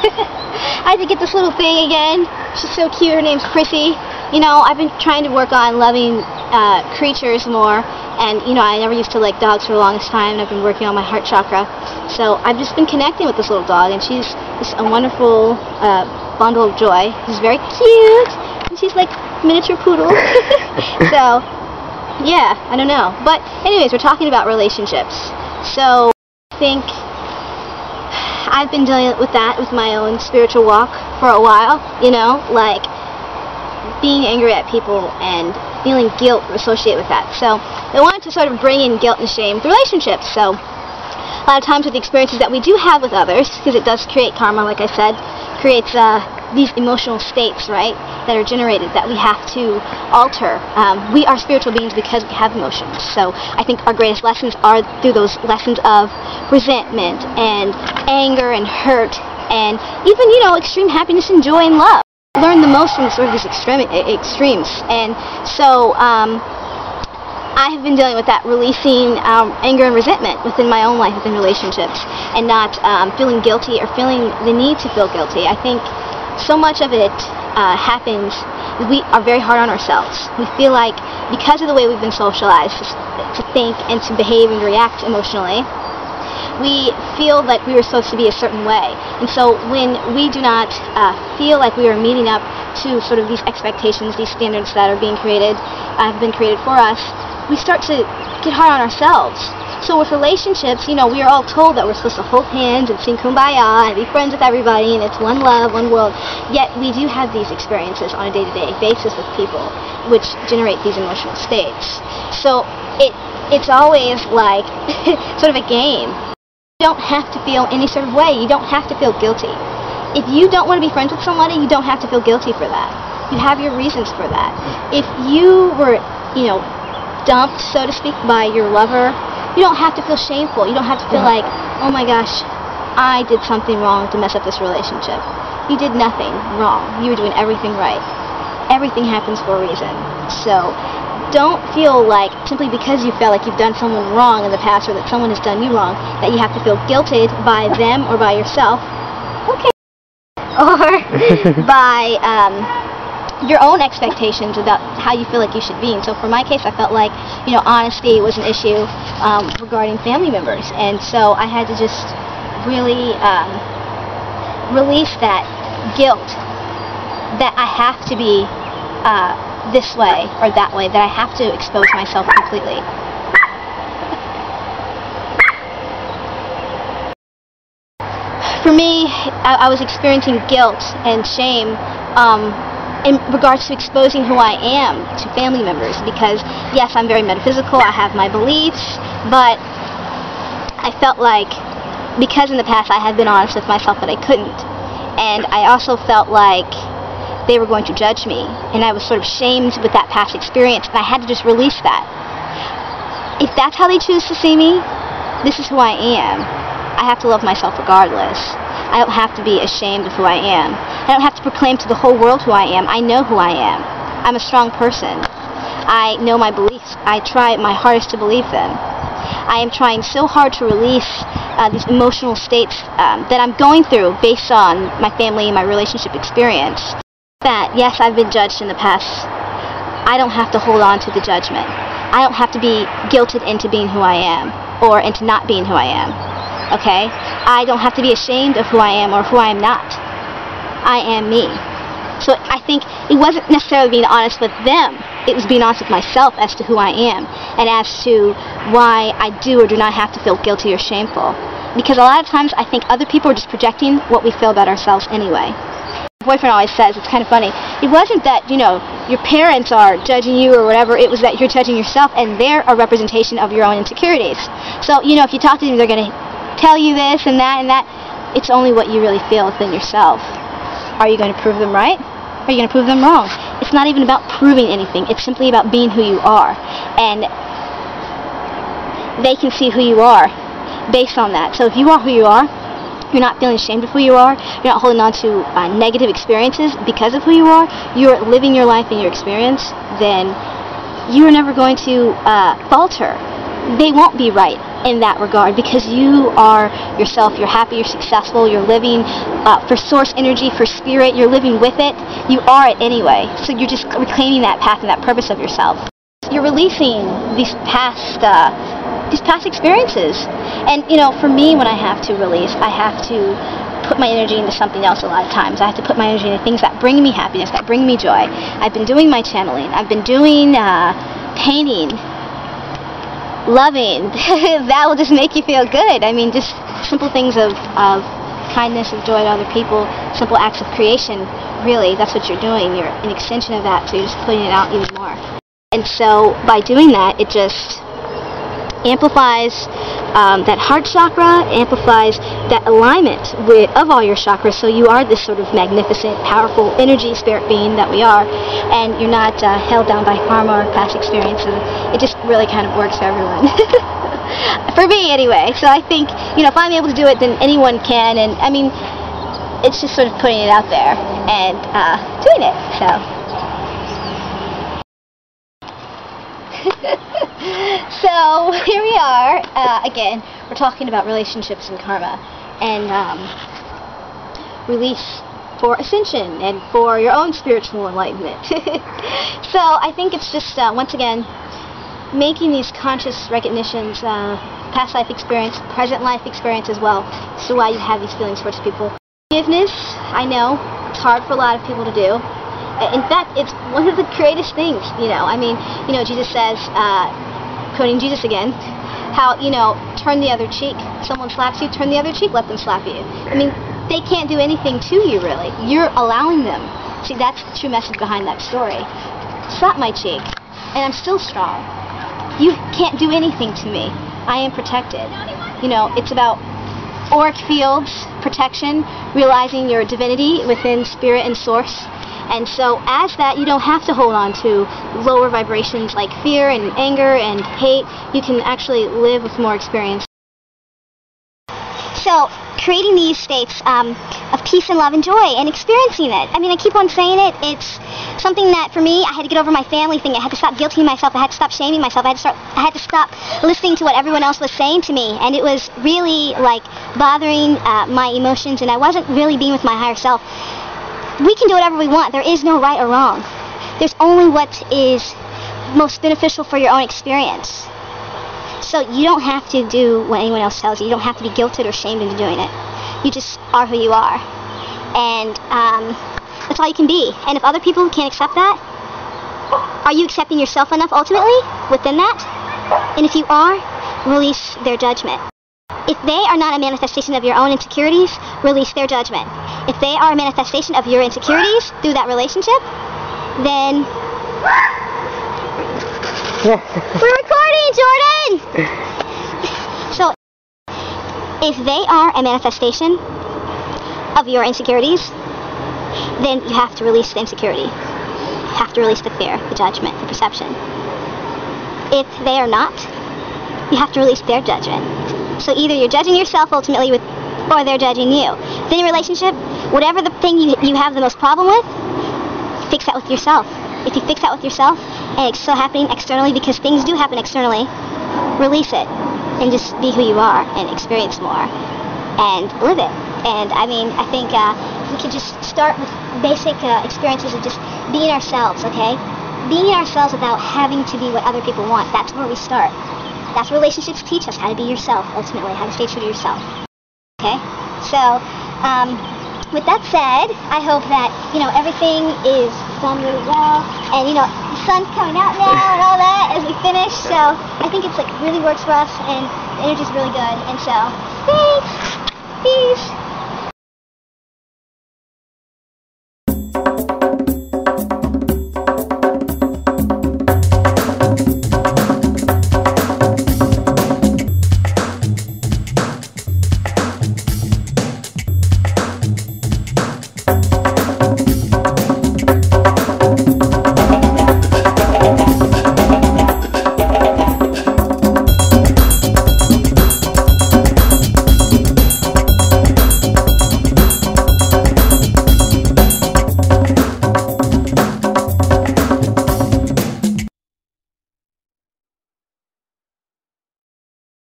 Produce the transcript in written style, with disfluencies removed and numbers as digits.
I had to get this little thing again. She's so cute. Her name's Chrissy. You know, I've been trying to work on loving creatures more, and you know, I never used to like dogs for the longest time, and I've been working on my heart chakra. So I've just been connecting with this little dog, and she's just a wonderful bundle of joy. She's very cute, and she's like miniature poodle. So yeah, I don't know. But anyways, we're talking about relationships. So I think I've been dealing with that with my own spiritual walk for a while, you know, like being angry at people and feeling guilt associated with that. So I wanted to sort of bring in guilt and shame with relationships. So a lot of times with the experiences that we do have with others, because it does create karma, like I said, creates these emotional states, right, that are generated that we have to alter. We are spiritual beings because we have emotions. So I think our greatest lessons are through those lessons of resentment and anger and hurt and even, you know, extreme happiness and joy and love. Learn the most from sort of these extremes. And so I have been dealing with that, releasing anger and resentment within my own life, within relationships, and not feeling guilty or feeling the need to feel guilty. I think so much of it happens, we are very hard on ourselves. We feel like because of the way we've been socialized to think and to behave and react emotionally, we feel like we were supposed to be a certain way. And so when we do not feel like we are meeting up to sort of these expectations, these standards that are being created, have been created for us, we start to get hard on ourselves. So with relationships, you know, we are all told that we're supposed to hold hands and sing Kumbaya and be friends with everybody and it's one love, one world. Yet we do have these experiences on a day-to-day basis with people which generate these emotional states. So it's always like sort of a game. You don't have to feel any sort of way. You don't have to feel guilty. If you don't want to be friends with somebody, you don't have to feel guilty for that. You have your reasons for that. If you were, you know, dumped, so to speak, by your lover, you don't have to feel shameful. You don't have to feel like, oh my gosh, I did something wrong to mess up this relationship. You did nothing wrong. You were doing everything right. Everything happens for a reason. So don't feel like simply because you felt like you've done someone wrong in the past or that someone has done you wrong that you have to feel guilted by them or by yourself. Okay. Or by your own expectations about how you feel like you should be. And so for my case, I felt like, you know, honesty was an issue regarding family members. And so I had to just really release that guilt that I have to be this way or that way, that I have to expose myself completely. For me, I was experiencing guilt and shame in regards to exposing who I am to family members, because yes, I'm very metaphysical, I have my beliefs, but I felt like because in the past I had been honest with myself that I couldn't, and I also felt like they were going to judge me, and I was sort of shamed with that past experience, and I had to just release that. If that's how they choose to see me, this is who I am. I have to love myself regardless. I don't have to be ashamed of who I am. I don't have to proclaim to the whole world who I am. I know who I am. I'm a strong person. I know my beliefs. I try my hardest to believe them. I am trying so hard to release these emotional states that I'm going through based on my family and my relationship experience. That, yes, I've been judged in the past. I don't have to hold on to the judgment. I don't have to be guilted into being who I am or into not being who I am. Okay? I don't have to be ashamed of who I am or who I am not. I am me. So I think it wasn't necessarily being honest with them. It was being honest with myself as to who I am and as to why I do or do not have to feel guilty or shameful. Because a lot of times I think other people are just projecting what we feel about ourselves anyway. My boyfriend always says, it's kind of funny, it wasn't that, you know, your parents are judging you or whatever, it was that you're judging yourself and they're a representation of your own insecurities. So, you know, if you talk to them, they're going to tell you this and that and that. It's only what you really feel within yourself. Are you going to prove them right? Are you going to prove them wrong? It's not even about proving anything. It's simply about being who you are. And they can see who you are based on that. So if you are who you are, you're not feeling ashamed of who you are, you're not holding on to negative experiences because of who you are, you're living your life and your experience, then you are never going to falter. They won't be right. in that regard, because you are yourself. You're happy, you're successful, you're living for source energy, for spirit, you're living with it. You are it anyway. So you're just reclaiming that path and that purpose of yourself. You're releasing these past experiences. And for me, when I have to release, I have to put my energy into something else a lot of times. I have to put my energy into things that bring me happiness, that bring me joy. I've been doing my channeling. I've been doing painting, loving. That will just make you feel good. I mean, just simple things of kindness, of joy to other people, simple acts of creation. Really, that's what you're doing. You're an extension of that, so you're just putting it out even more. And so by doing that, it just amplifies that heart chakra, amplifies that alignment of all your chakras, so you are this sort of magnificent, powerful energy spirit being that we are, and you're not held down by karma or past experiences. It just really kind of works for everyone. For me anyway. So I think, if I'm able to do it, then anyone can, and I mean, it's just sort of putting it out there and doing it. So so here we are, again, we're talking about relationships and karma, and release for ascension and for your own spiritual enlightenment. So I think it's just, once again, making these conscious recognitions, past life experience, present life experience as well, so why you have these feelings towards people. Forgiveness, I know, it's hard for a lot of people to do. In fact, it's one of the greatest things, I mean, Jesus says, quoting Jesus again, how, turn the other cheek. Someone slaps you, turn the other cheek, let them slap you. I mean, they can't do anything to you, really. You're allowing them. See, that's the true message behind that story. Slap my cheek, and I'm still strong. You can't do anything to me. I am protected. It's about auric fields, protection, realizing your divinity within spirit and source. And so as that, you don't have to hold on to lower vibrations like fear and anger and hate. You can actually live with more experience. So creating these states of peace and love and joy and experiencing it. I mean, I keep on saying it. It's something that for me, I had to get over my family thing. I had to stop guilting myself. I had to stop shaming myself. I had to stop listening to what everyone else was saying to me. And it was really like bothering my emotions, and I wasn't really being with my higher self. We can do whatever we want. There is no right or wrong. There's only what is most beneficial for your own experience. So you don't have to do what anyone else tells you. You don't have to be guilted or shamed into doing it. You just are who you are. And that's all you can be. And if other people can't accept that, are you accepting yourself enough ultimately within that? And if you are, release their judgment. If they are not a manifestation of your own insecurities, release their judgment. If they are a manifestation of your insecurities through that relationship, then... We're recording, Jordan! So, if they are a manifestation of your insecurities, then you have to release the insecurity. You have to release the fear, the judgment, the perception. If they are not, you have to release their judgment. So either you're judging yourself ultimately or they're judging you. Then in a relationship, whatever the thing you have the most problem with, fix that with yourself. If you fix that with yourself, and it's still happening externally, because things do happen externally, release it and just be who you are and experience more and live it. And I mean, I think we could just start with basic experiences of just being ourselves, okay? Being ourselves without having to be what other people want. That's where we start. That's what relationships teach us, how to be yourself, ultimately, how to stay true to yourself. Okay? So, with that said, I hope that, everything is done really well. And, the sun's coming out now and all that as we finish. So, I think it's, really works for us, and the energy's really good. And so, thanks! Peace!